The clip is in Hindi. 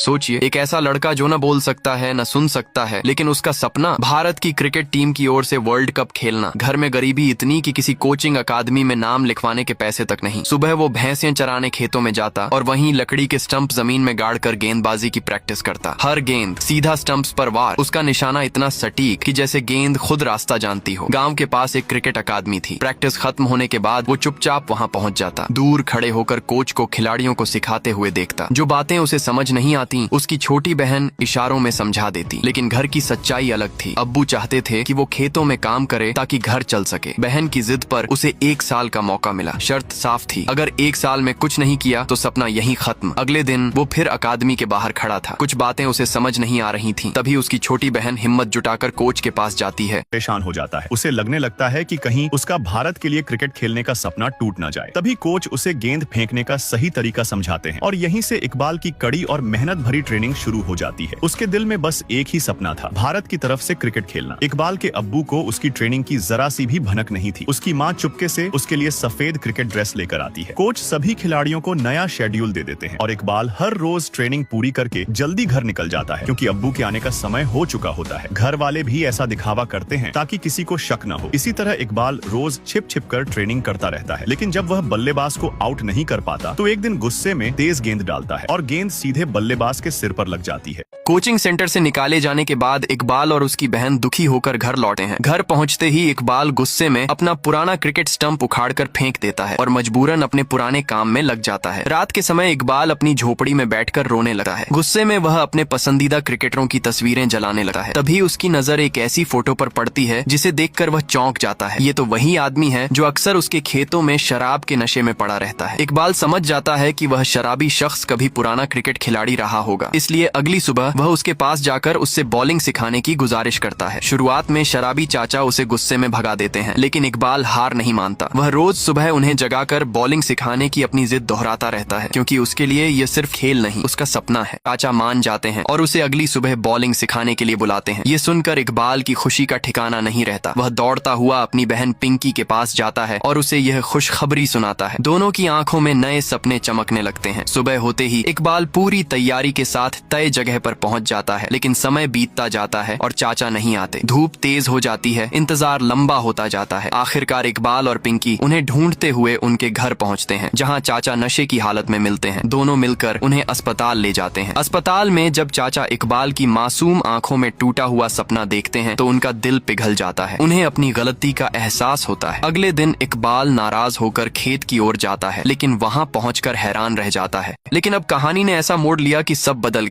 सोचिए, एक ऐसा लड़का जो न बोल सकता है न सुन सकता है, लेकिन उसका सपना भारत की क्रिकेट टीम की ओर से वर्ल्ड कप खेलना। घर में गरीबी इतनी कि किसी कोचिंग अकादमी में नाम लिखवाने के पैसे तक नहीं। सुबह वो भैंसें चराने खेतों में जाता और वहीं लकड़ी के स्टंप जमीन में गाड़कर गेंदबाजी की प्रैक्टिस करता। हर गेंद सीधा स्टंप्स पर वार। उसका निशाना इतना सटीक कि जैसे गेंद खुद रास्ता जानती हो। गांव के पास एक क्रिकेट अकादमी थी। प्रैक्टिस खत्म होने के बाद वो चुपचाप वहां पहुंच जाता। दूर खड़े होकर कोच को खिलाड़ियों को सिखाते हुए देखता। जो बातें उसे समझ नहीं आती उसकी छोटी बहन इशारों में समझा देती। लेकिन घर की सच्चाई अलग थी। अब्बू चाहते थे कि वो खेतों में काम करे ताकि घर चल सके। बहन की जिद पर उसे 1 साल का मौका मिला। शर्त साफ थी, अगर 1 साल में कुछ नहीं किया तो सपना यहीं खत्म। अगले दिन वो फिर अकादमी के बाहर खड़ा था। कुछ बातें उसे समझ नहीं आ रही थीं। तभी उसकी छोटी बहन हिम्मत जुटाकर कोच के पास जाती है। परेशान हो जाता है। उसे लगने लगता है कि कहीं उसका भारत के लिए क्रिकेट खेलने का सपना टूट न जाए। तभी कोच उसे गेंद फेंकने का सही तरीका समझाते हैं और यहीं से इकबाल की कड़ी और मेहनत भरी ट्रेनिंग शुरू हो जाती है। उसके दिल में बस एक ही सपना था, भारत की तरफ से क्रिकेट खेलना। इकबाल के अब्बू को उसकी ट्रेनिंग की जरा सी भी भनक नहीं थी। उसकी माँ चुपके से उसके लिए सफेद क्रिकेट ड्रेस लेकर आती है। कोच सभी खिलाड़ियों को नया शेड्यूल दे देते हैं और इकबाल हर रोज ट्रेनिंग पूरी करके जल्दी घर निकल जाता है, क्योंकि अब्बू के आने का समय हो चुका होता है। घर वाले भी ऐसा दिखावा करते हैं ताकि किसी को शक न हो। इसी तरह इकबाल रोज छिप छिप कर ट्रेनिंग करता रहता है। लेकिन जब वह बल्लेबाज को आउट नहीं कर पाता तो एक दिन गुस्से में तेज गेंद डालता है और गेंद सीधे बल्लेबाज के सिर पर लग जाती है। कोचिंग सेंटर से निकाले जाने के बाद इकबाल और उसकी बहन दुखी होकर घर लौटे हैं। घर पहुंचते ही इकबाल गुस्से में अपना पुराना क्रिकेट स्टंप उखाड़कर फेंक देता है और मजबूरन अपने पुराने काम में लग जाता है। रात के समय इकबाल अपनी झोपड़ी में बैठकर रोने लगता है। गुस्से में वह अपने पसंदीदा क्रिकेटरों की तस्वीरें जलाने लगता है। तभी उसकी नजर एक ऐसी फोटो पर पड़ती है जिसे देखकर वह चौंक जाता है। ये तो वही आदमी है जो अक्सर उसके खेतों में शराब के नशे में पड़ा रहता है। इकबाल समझ जाता है कि वह शराबी शख्स कभी पुराना क्रिकेट खिलाड़ी रहा होगा, इसलिए अगली सुबह वह उसके पास जाकर उससे बॉलिंग सिखाने की गुजारिश करता है। शुरुआत में शराबी चाचा उसे गुस्से में भगा देते हैं, लेकिन इकबाल हार नहीं मानता। वह रोज सुबह उन्हें जगाकर बॉलिंग सिखाने की अपनी जिद दोहराता रहता है, क्योंकि उसके लिए यह सिर्फ खेल नहीं, उसका सपना है। चाचा मान जाते हैं और उसे अगली सुबह बॉलिंग सिखाने के लिए बुलाते हैं। ये सुनकर इकबाल की खुशी का ठिकाना नहीं रहता। वह दौड़ता हुआ अपनी बहन पिंकी के पास जाता है और उसे यह खुशखबरी सुनाता है। दोनों की आंखों में नए सपने चमकने लगते हैं। सुबह होते ही इकबाल पूरी तैयारी के साथ तय जगह पर पहुंच जाता है, लेकिन समय बीतता जाता है और चाचा नहीं आते। धूप तेज हो जाती है, इंतजार लंबा होता जाता है। आखिरकार इकबाल और पिंकी उन्हें ढूंढते हुए उनके घर पहुंचते हैं, जहां चाचा नशे की हालत में मिलते हैं। दोनों मिलकर उन्हें अस्पताल ले जाते हैं। अस्पताल में जब चाचा इकबाल की मासूम आंखों में टूटा हुआ सपना देखते हैं तो उनका दिल पिघल जाता है। उन्हें अपनी गलती का एहसास होता है। अगले दिन इकबाल नाराज होकर खेत की ओर जाता है, लेकिन वहां पहुंचकर हैरान रह जाता है। लेकिन अब कहानी ने ऐसा मोड़ लिया कि सब बदल